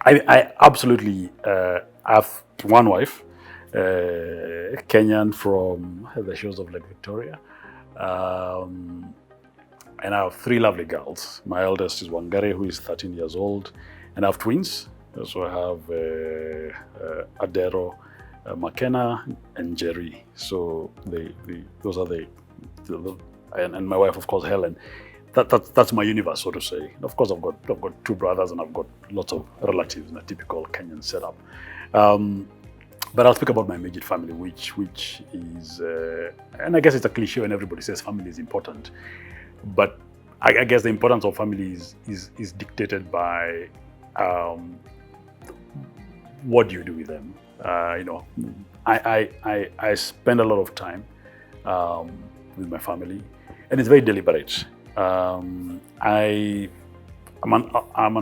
I absolutely have one wife, Kenyan from the shores of Lake Victoria. Um, and I have three lovely girls. My eldest is Wangari, who is 13 years old, and I have twins. So I have Adero, McKenna, and Jerry. So those are the and my wife, of course, Helen. That's my universe, so to say. Of course, I've got two brothers and I've got lots of relatives in a typical Kenyan setup. Um, but I'll speak about my immediate family, which is, and I guess it's a cliche when everybody says family is important. But I guess the importance of family is dictated by what do you do with them. I spend a lot of time with my family, and it's very deliberate. I'm an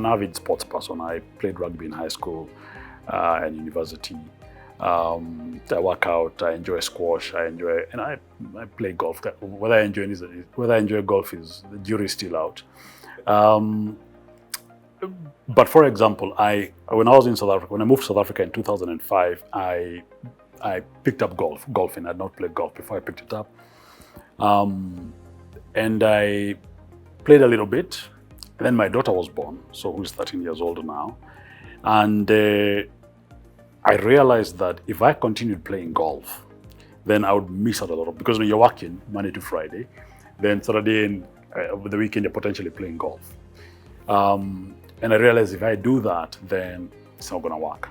avid sports person. I played rugby in high school and university. I work out. I enjoy squash. I play golf. Whether I enjoy golf is the jury is still out. But for example, when I was in South Africa, when I moved to South Africa in 2005, I picked up golfing. I had not played golf before I picked it up. And I played a little bit. And then my daughter was born, so who's 13 years old now. And I realized that if I continued playing golf, then I would miss out a lot because when you're working Monday to Friday, then Saturday and over the weekend you're potentially playing golf. And I realized if I do that, then it's not gonna work.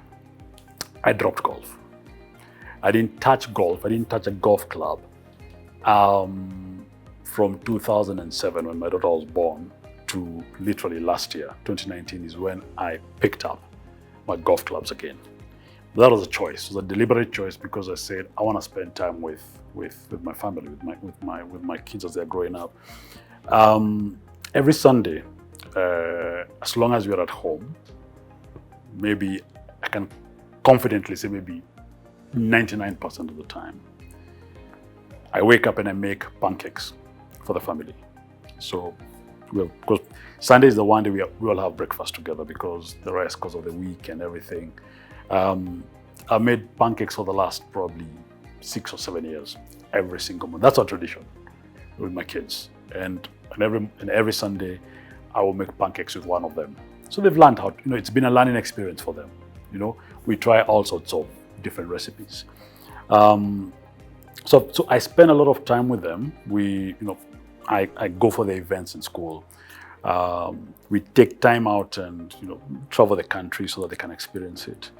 I dropped golf. I didn't touch golf. I didn't touch a golf club from 2007 when my daughter was born to literally last year, 2019, is when I picked up my golf clubs again. That was a choice. It was a deliberate choice because I said I want to spend time with my family, with my kids as they're growing up. Every Sunday, as long as we're at home, maybe I can confidently say maybe 99% of the time, I wake up and I make pancakes for the family. So, because Sunday is the one day we all have breakfast together because of the week and everything. I've made pancakes for the last probably 6 or 7 years, every single month. That's our tradition with my kids. And every Sunday, I will make pancakes with one of them. So they've learned how, it's been a learning experience for them. We try all sorts of different recipes. So I spend a lot of time with them. I go for the events in school. We take time out and travel the country so that they can experience it.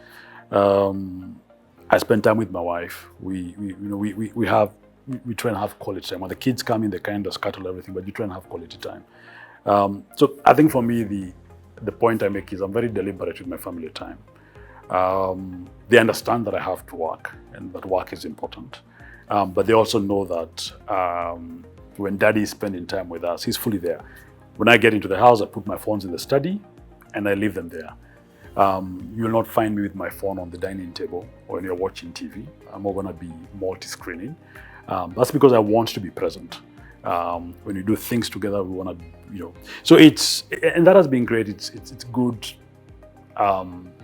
I spend time with my wife. We try and have quality time. When the kids come in, they kind of scuttle everything, but you try and have quality time. So I think for me, the point I make is I'm very deliberate with my family time. They understand that I have to work and that work is important. But they also know that when daddy is spending time with us, he's fully there. When I get into the house, I put my phones in the study and I leave them there. You'll not find me with my phone on the dining table or when you're watching TV. I'm not going to be multi-screening. That's because I want to be present. When we do things together, we want to, So and that has been great. It's good.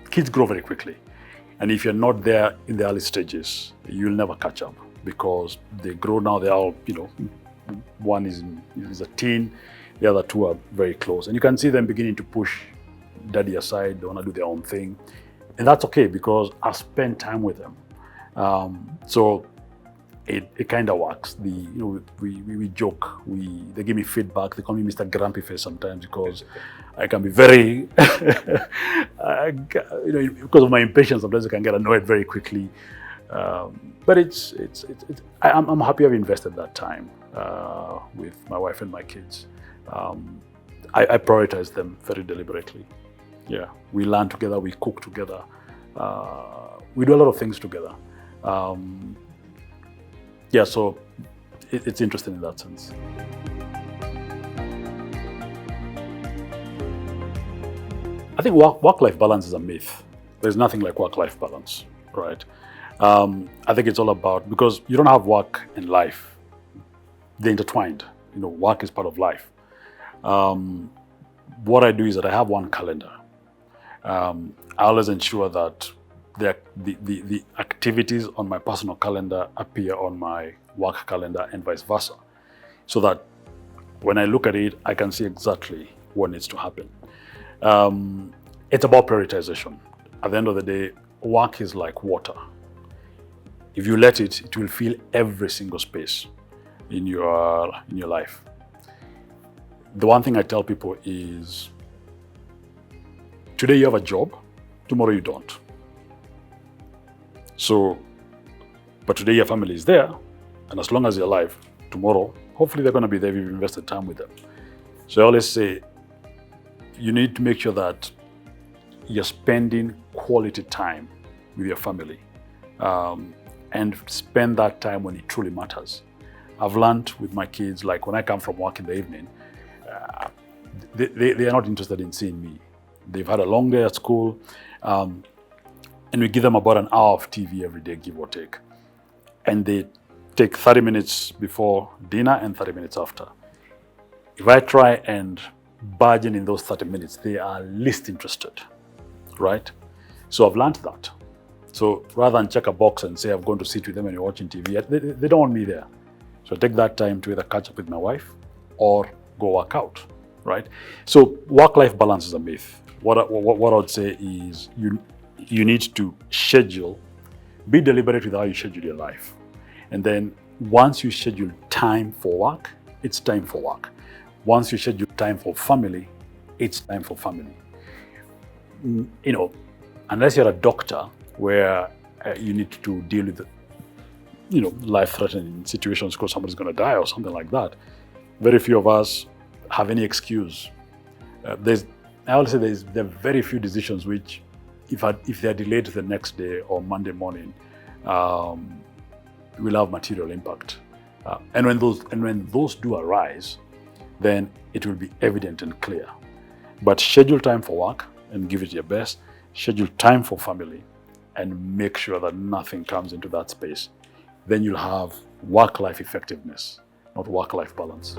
Kids grow very quickly. And if you're not there in the early stages, you'll never catch up because they grow now. They're all, one is a teen, the other two are very close. And you can see them beginning to push daddy aside. They want to do their own thing. And that's okay because I spend time with them. So it kind of works. We joke. They give me feedback. They call me Mr. Grumpy Face sometimes because I can be very, because of my impatience. Sometimes I can get annoyed very quickly. But I'm happy I've invested that time with my wife and my kids. I prioritize them very deliberately. Yeah, we learn together. We cook together. We do a lot of things together. So it's interesting in that sense. I think work-life balance is a myth. There's nothing like work-life balance, right? I think it's all about, because you don't have work and life. They're intertwined. Work is part of life. What I do is that I have one calendar. I always ensure that the activities on my personal calendar appear on my work calendar and vice versa, so that when I look at it, I can see exactly what needs to happen. It's about prioritization. At the end of the day, work is like water. If you let it, it will fill every single space in your life. The one thing I tell people is, today you have a job, tomorrow you don't. So, but today your family is there, and as long as you're alive, tomorrow, hopefully they're going to be there if you've invested time with them. So I always say, you need to make sure that you're spending quality time with your family, and spend that time when it truly matters. I've learned with my kids, like when I come from work in the evening, they are not interested in seeing me. They've had a long day at school, and we give them about an hour of TV every day, give or take. And they take 30 minutes before dinner and 30 minutes after. If I try and barge in those 30 minutes, they are least interested, right? So I've learned that. So rather than check a box and say I'm going to sit with them and you're watching TV, they don't want me there. So I take that time to either catch up with my wife or go work out, right? So work-life balance is a myth. What I would say is you need to schedule, be deliberate with how you schedule your life. And then once you schedule time for work, it's time for work. Once you schedule time for family, it's time for family. Unless you're a doctor where you need to deal with life-threatening situations because somebody's going to die or something like that, very few of us have any excuse. There are very few decisions which, if they're delayed to the next day or Monday morning, will have material impact. And when those do arise, then it will be evident and clear. But schedule time for work and give it your best. Schedule time for family and make sure that nothing comes into that space. Then you'll have work-life effectiveness, not work-life balance.